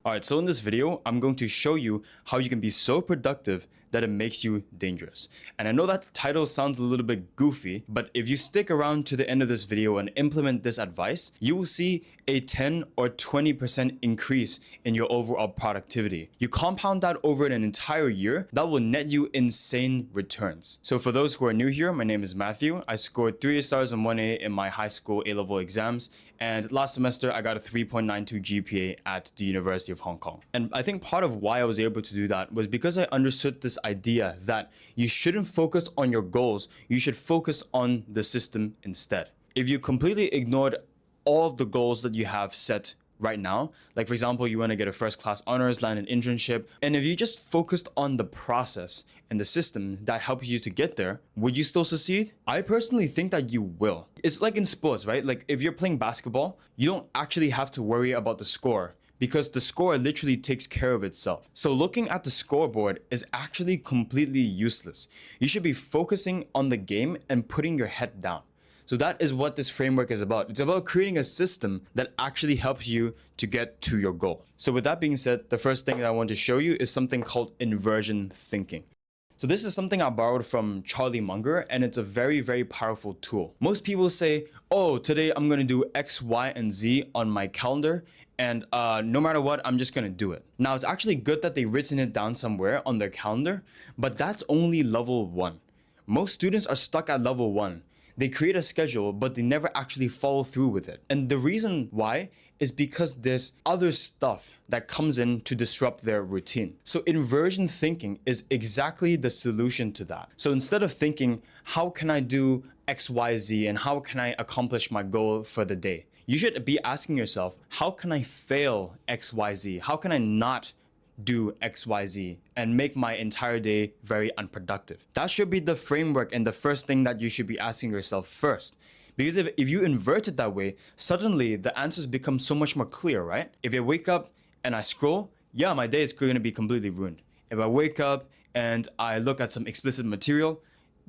Alright, so in this video, I'm going to show you how you can be so productive that it makes you dangerous. And I know that title sounds a little bit goofy, but if you stick around to the end of this video and implement this advice, you will see a 10 or 20% increase in your overall productivity. You compound that over an entire year, that will net you insane returns. So for those who are new here, my name is Matthew. I scored 3 stars and 1A in my high school A-level exams, and last semester I got a 3.92 GPA at the University of Hong Kong. And I think part of why I was able to do that was because I understood this idea that you shouldn't focus on your goals, you should focus on the system instead. If you completely ignored all of the goals that you have set right now, like for example, you want to get a first class honors, land an internship, and if you just focused on the process and the system that helps you to get there, would you still succeed? I personally think that you will. It's like in sports, right? Like if you're playing basketball, you don't actually have to worry about the score, because the score literally takes care of itself. So looking at the scoreboard is actually completely useless. You should be focusing on the game and putting your head down. So that is what this framework is about. It's about creating a system that actually helps you to get to your goal. So with that being said, the first thing that I want to show you is something called inversion thinking. So this is something I borrowed from Charlie Munger, and it's a very, very powerful tool. Most people say, oh, today I'm gonna do X, Y, and Z on my calendar, and no matter what, I'm just gonna do it. Now, it's actually good that they've written it down somewhere on their calendar, but that's only level 1. Most students are stuck at level 1. They create a schedule, but they never actually follow through with it. And the reason why is because there's other stuff that comes in to disrupt their routine. So inversion thinking is exactly the solution to that. So instead of thinking, how can I do X, Y, Z, and how can I accomplish my goal for the day? You should be asking yourself, how can I fail X, Y, Z? How can I not do X, Y, Z and make my entire day very unproductive? That should be the framework and the first thing that you should be asking yourself first. Because if you invert it that way, suddenly the answers become so much more clear, right? If I wake up and I scroll, yeah, my day is going to be completely ruined. If I wake up and I look at some explicit material,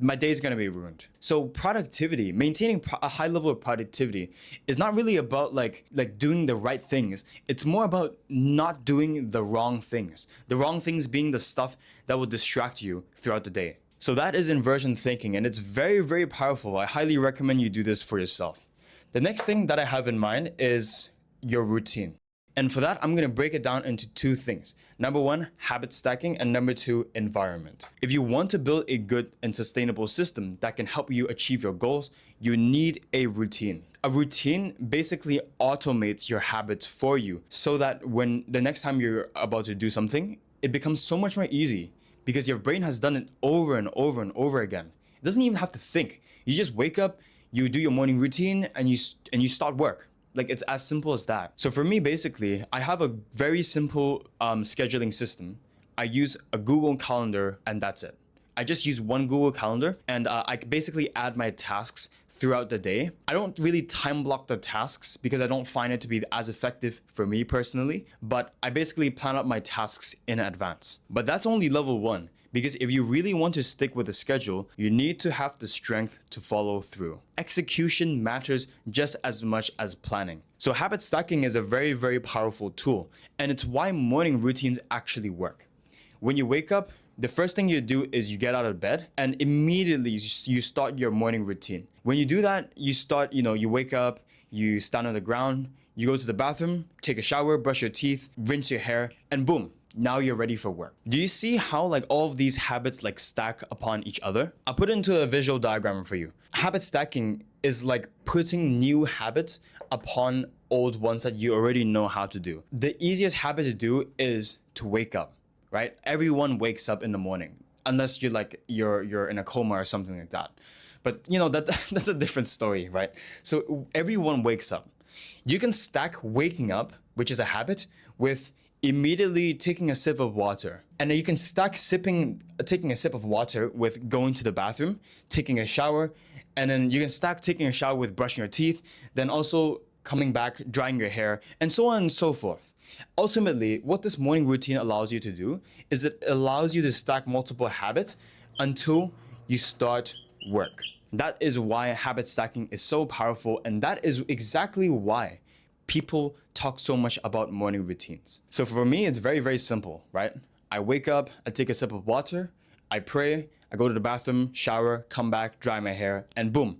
my day is going to be ruined. So productivity, maintaining a high level of productivity is not really about like doing the right things. It's more about not doing the wrong things. The wrong things being the stuff that will distract you throughout the day. So that is inversion thinking, and it's very, very powerful. I highly recommend you do this for yourself. The next thing that I have in mind is your routine. And for that, I'm going to break it down into 2 things. Number 1, habit stacking, and number 2, environment. If you want to build a good and sustainable system that can help you achieve your goals, you need a routine. A routine basically automates your habits for you so that when the next time you're about to do something, it becomes so much more easy because your brain has done it over and over and over again. It doesn't even have to think. You just wake up, you do your morning routine, and you start work. Like, it's as simple as that. So for me, basically, I have a very simple scheduling system. I use a Google Calendar, and that's it. I just use one Google Calendar, and I basically add my tasks throughout the day. I don't really time block the tasks because I don't find it to be as effective for me personally, but I basically plan out my tasks in advance. But that's only level 1. Because if you really want to stick with a schedule, you need to have the strength to follow through. Execution matters just as much as planning. So habit stacking is a very, very powerful tool, and it's why morning routines actually work. When you wake up, the first thing you do is you get out of bed and immediately you start your morning routine. When you do that, you wake up, you stand on the ground, you go to the bathroom, take a shower, brush your teeth, rinse your hair, and boom. Now you're ready for work. Do you see how all of these habits stack upon each other? I'll put it into a visual diagram for you. Habit stacking is like putting new habits upon old ones that you already know how to do. The easiest habit to do is to wake up, right? Everyone wakes up in the morning, unless you're in a coma or something like that. But that's a different story, right? So everyone wakes up. You can stack waking up, which is a habit, with immediately taking a sip of water. And then you can stack taking a sip of water with going to the bathroom, taking a shower, and then you can stack taking a shower with brushing your teeth, then also coming back, drying your hair, and so on and so forth. Ultimately, what this morning routine allows you to do is it allows you to stack multiple habits until you start work. That is why habit stacking is so powerful, and that is exactly why people talk so much about morning routines. So for me, it's very, very simple, right? I wake up, I take a sip of water, I pray, I go to the bathroom, shower, come back, dry my hair, and boom,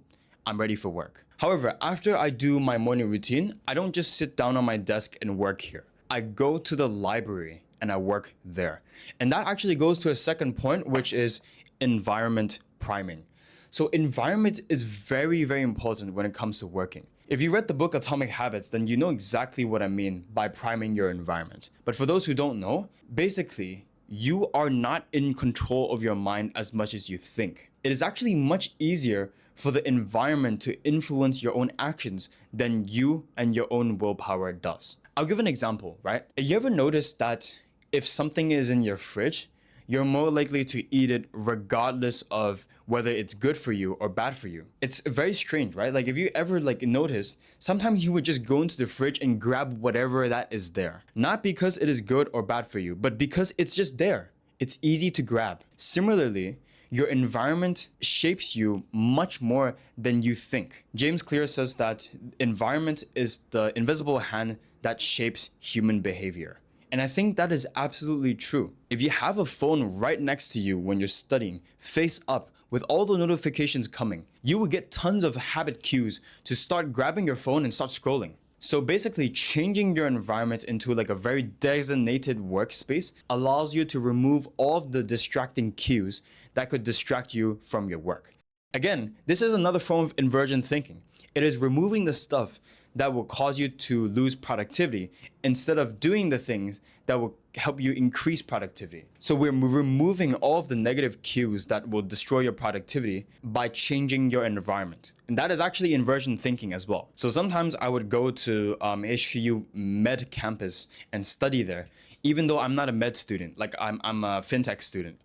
I'm ready for work. However, after I do my morning routine, I don't just sit down on my desk and work here. I go to the library and I work there. And that actually goes to a second point, which is environment priming. So environment is very, very important when it comes to working. If you read the book Atomic Habits, then you know exactly what I mean by priming your environment. But for those who don't know, basically, you are not in control of your mind as much as you think. It is actually much easier for the environment to influence your own actions than you and your own willpower does. I'll give an example, right? You ever notice that if something is in your fridge, you're more likely to eat it regardless of whether it's good for you or bad for you? It's very strange, right? Like if you ever noticed, sometimes you would just go into the fridge and grab whatever that is there. Not because it is good or bad for you, but because it's just there. It's easy to grab. Similarly, your environment shapes you much more than you think. James Clear says that environment is the invisible hand that shapes human behavior. And I think that is absolutely true. If you have a phone right next to you when you're studying, face up, with all the notifications coming, you will get tons of habit cues to start grabbing your phone and start scrolling. So basically, changing your environment into a very designated workspace allows you to remove all of the distracting cues that could distract you from your work. Again, this is another form of inversion thinking. It is removing the stuff that will cause you to lose productivity instead of doing the things that will help you increase productivity. So we're removing all of the negative cues that will destroy your productivity by changing your environment. And that is actually inversion thinking as well. So sometimes I would go to HKU Med campus and study there, even though I'm not a med student, like I'm a fintech student.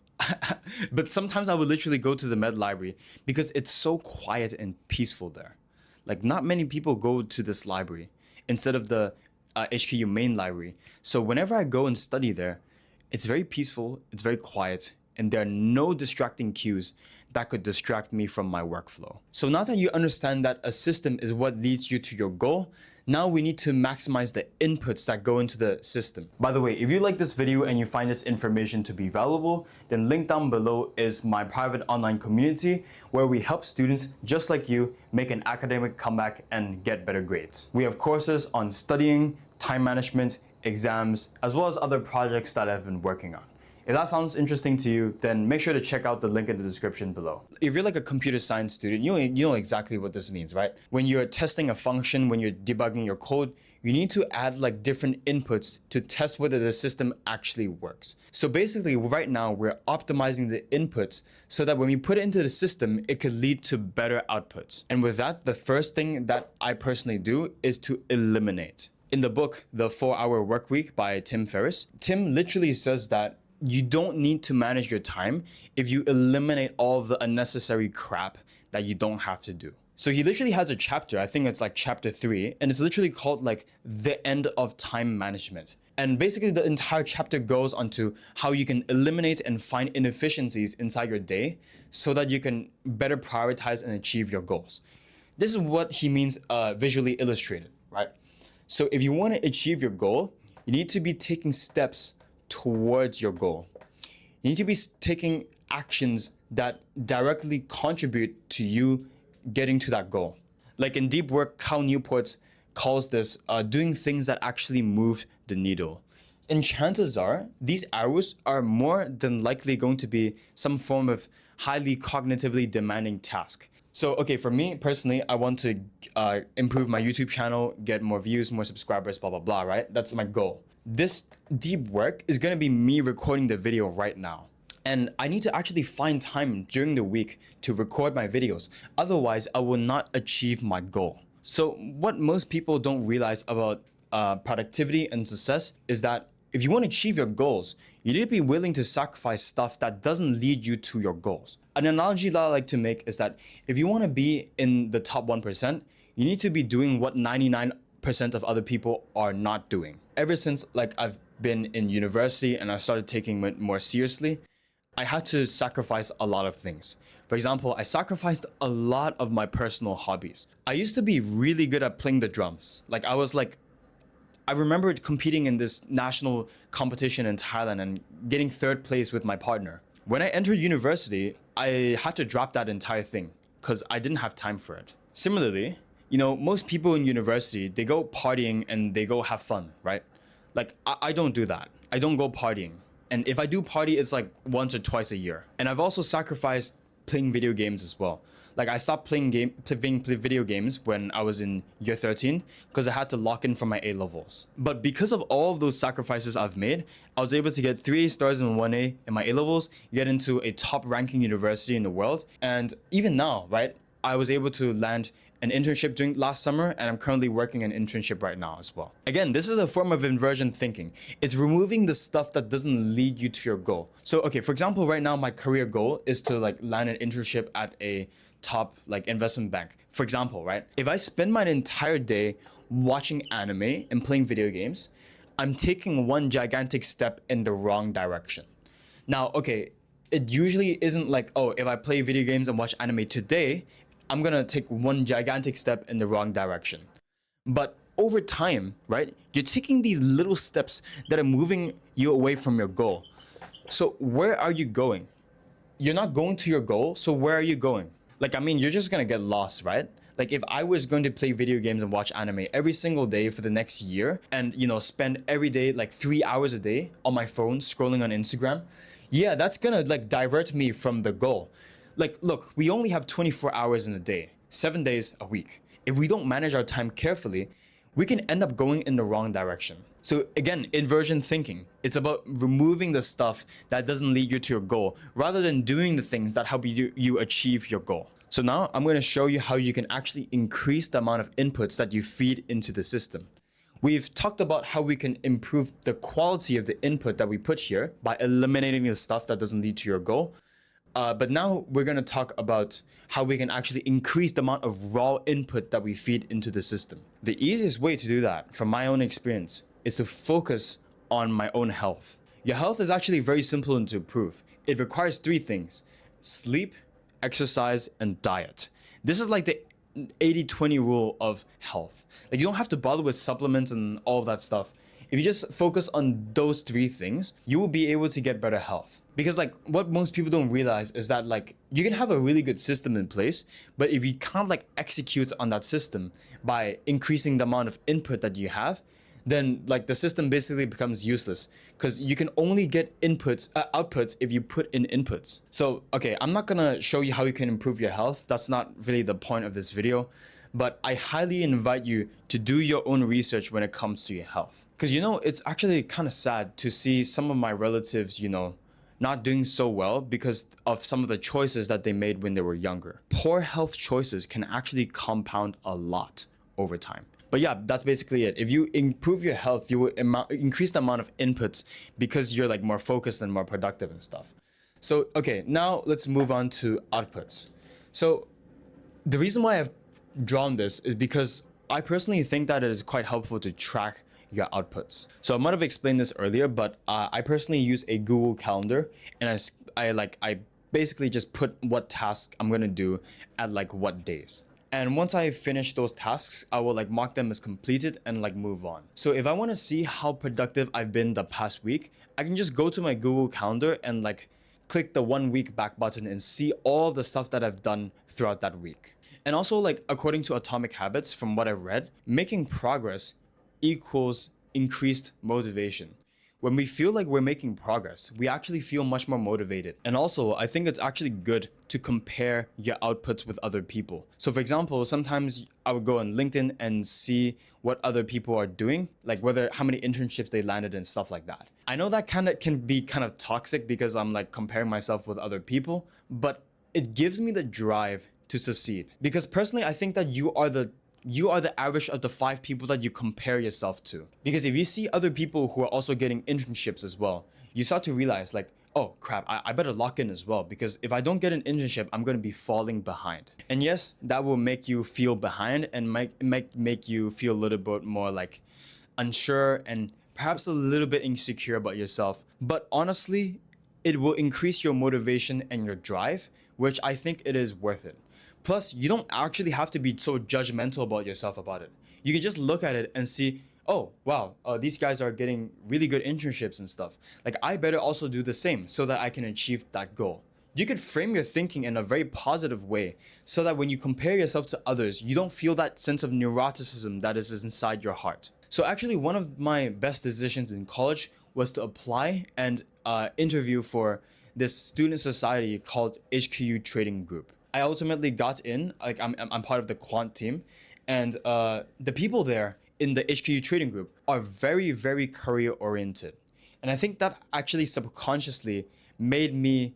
But sometimes I would literally go to the med library because it's so quiet and peaceful there. Like not many people go to this library instead of the HKU main library. So whenever I go and study there, it's very peaceful, it's very quiet, and there are no distracting cues that could distract me from my workflow. So now that you understand that a system is what leads you to your goal, now we need to maximize the inputs that go into the system. By the way, if you like this video and you find this information to be valuable, then link down below is my private online community where we help students just like you make an academic comeback and get better grades. We have courses on studying, time management, exams, as well as other projects that I've been working on. If that sounds interesting to you, then make sure to check out the link in the description below. If you're like a computer science student, you know exactly what this means, right? When you're testing a function, when you're debugging your code, you need to add different inputs to test whether the system actually works. So basically right now we're optimizing the inputs so that when we put it into the system, it could lead to better outputs. And with that, the first thing that I personally do is to eliminate. In the book, The 4-Hour Workweek by Tim Ferriss, Tim literally says that you don't need to manage your time if you eliminate all of the unnecessary crap that you don't have to do. So he literally has a chapter, I think it's chapter 3, and it's literally called the end of time management. And basically the entire chapter goes onto how you can eliminate and find inefficiencies inside your day so that you can better prioritize and achieve your goals. This is what he means visually illustrated, right? So if you want to achieve your goal, you need to be taking steps towards your goal. You need to be taking actions that directly contribute to you getting to that goal. Like in deep work, Cal Newport calls this doing things that actually move the needle. And chances are, these arrows are more than likely going to be some form of highly cognitively demanding task. So, okay, for me personally, I want to improve my YouTube channel, get more views, more subscribers, blah, blah, blah, right? That's my goal. This deep work is gonna be me recording the video right now. And I need to actually find time during the week to record my videos. Otherwise, I will not achieve my goal. So what most people don't realize about productivity and success is that if you want to achieve your goals, you need to be willing to sacrifice stuff that doesn't lead you to your goals. An analogy that I like to make is that if you want to be in the top 1%, you need to be doing what 99% of other people are not doing. Ever since I've been in university and I started taking it more seriously, I had to sacrifice a lot of things. For example, I sacrificed a lot of my personal hobbies. I used to be really good at playing the drums. I was I remember competing in this national competition in Thailand and getting third place with my partner. When I entered university, I had to drop that entire thing because I didn't have time for it. Similarly, most people in university, they go partying and they go have fun, right? Like, I don't do that. I don't go partying. And if I do party, it's like once or twice a year. And I've also sacrificed playing video games as well. Like, I stopped playing video games when I was in year 13 because I had to lock in for my A levels. But because of all of those sacrifices I've made, I was able to get 3 stars and 1A in my A levels, get into a top ranking university in the world. And even now, right, I was able to land an internship during last summer, and I'm currently working an internship right now as well. Again, this is a form of inversion thinking. It's removing the stuff that doesn't lead you to your goal. So, okay, for example, right now my career goal is to like land an internship at a top like investment bank. For example, right? If I spend my entire day watching anime and playing video games, I'm taking one gigantic step in the wrong direction. Now, okay, it usually isn't like, oh, if I play video games and watch anime today, I'm gonna take one gigantic step in the wrong direction. But over time, right, you're taking these little steps that are moving you away from your goal. So where are you going? You're not going to your goal, so where are you going? Like, I mean, you're just gonna get lost, right? Like, if I was going to play video games and watch anime every single day for the next year and, spend every day like 3 hours a day on my phone scrolling on Instagram, yeah, that's gonna like divert me from the goal. Like, look, we only have 24 hours in a day, 7 days a week. If we don't manage our time carefully, we can end up going in the wrong direction. So again, inversion thinking. It's about removing the stuff that doesn't lead you to your goal, rather than doing the things that help you achieve your goal. So now I'm going to show you how you can actually increase the amount of inputs that you feed into the system. We've talked about how we can improve the quality of the input that we put here by eliminating the stuff that doesn't lead to your goal. But now we're going to talk about how we can actually increase the amount of raw input that we feed into the system. The easiest way to do that, from my own experience, is to focus on my own health. Your health is actually very simple to improve. It requires 3 things: sleep, exercise, and diet. This is like the 80-20 rule of health. Like, you don't have to bother with supplements and all of that stuff. If you just focus on those 3 things, you will be able to get better health. Because like, what most people don't realize is that like, you can have a really good system in place, but if you can't like execute on that system by increasing the amount of input that you have, then like the system basically becomes useless, because you can only get outputs if you put in inputs. So, okay, I'm not gonna show you how you can improve your health. That's not really the point of this video. But I highly invite you to do your own research when it comes to your health. Because, it's actually kind of sad to see some of my relatives, not doing so well because of some of the choices that they made when they were younger. Poor health choices can actually compound a lot over time. But yeah, that's basically it. If you improve your health, you will increase the amount of inputs because you're like more focused and more productive and stuff. So, okay, now let's move on to outputs. So the reason why I've drawn this is because I personally think that it is quite helpful to track your outputs. So I might have explained this earlier, but I personally use a Google Calendar, and I basically just put what tasks I'm gonna do at like what days. And once I finish those tasks, I will like mark them as completed and like move on. So if I want to see how productive I've been the past week, I can just go to my Google Calendar and like click the 1 week back button and see all the stuff that I've done throughout that week. And also, like, according to Atomic Habits, from what I've read, making progress equals increased motivation. When we feel like we're making progress, we actually feel much more motivated. And also, I think it's actually good to compare your outputs with other people. So for example, sometimes I would go on LinkedIn and see what other people are doing, like how many internships they landed and stuff like that. I know that can be kind of toxic because I'm like comparing myself with other people, but it gives me the drive to succeed. Because personally, I think that you are the average of the 5 people that you compare yourself to. Because if you see other people who are also getting internships as well, you start to realize like, oh crap, I better lock in as well, because if I don't get an internship, I'm going to be falling behind. And yes, that will make you feel behind and make you feel a little bit more like unsure and perhaps a little bit insecure about yourself. But honestly, it will increase your motivation and your drive, which I think it is worth it. Plus, you don't actually have to be so judgmental about yourself about it. You can just look at it and see, oh wow, these guys are getting really good internships and stuff. Like I better also do the same so that I can achieve that goal. You could frame your thinking in a very positive way so that when you compare yourself to others, you don't feel that sense of neuroticism that is inside your heart. So actually, one of my best decisions in college was to apply and interview for this student society called HQU Trading Group. I ultimately got in, like I'm part of the quant team, and the people there in the HQU Trading Group are very, very career oriented. And I think that actually subconsciously made me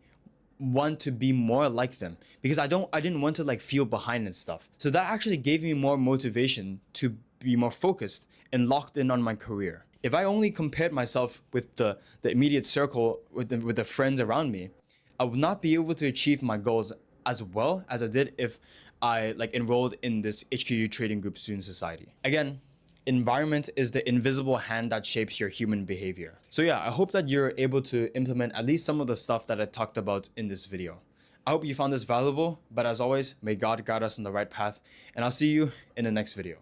want to be more like them because I didn't want to like feel behind and stuff. So that actually gave me more motivation to be more focused and locked in on my career. If I only compared myself with the immediate circle with the friends around me, I would not be able to achieve my goals as well as I did if I like enrolled in this HQU Trading Group Student Society. Again, environment is the invisible hand that shapes your human behavior. So yeah, I hope that you're able to implement at least some of the stuff that I talked about in this video. I hope you found this valuable, but as always, may God guide us on the right path, and I'll see you in the next video.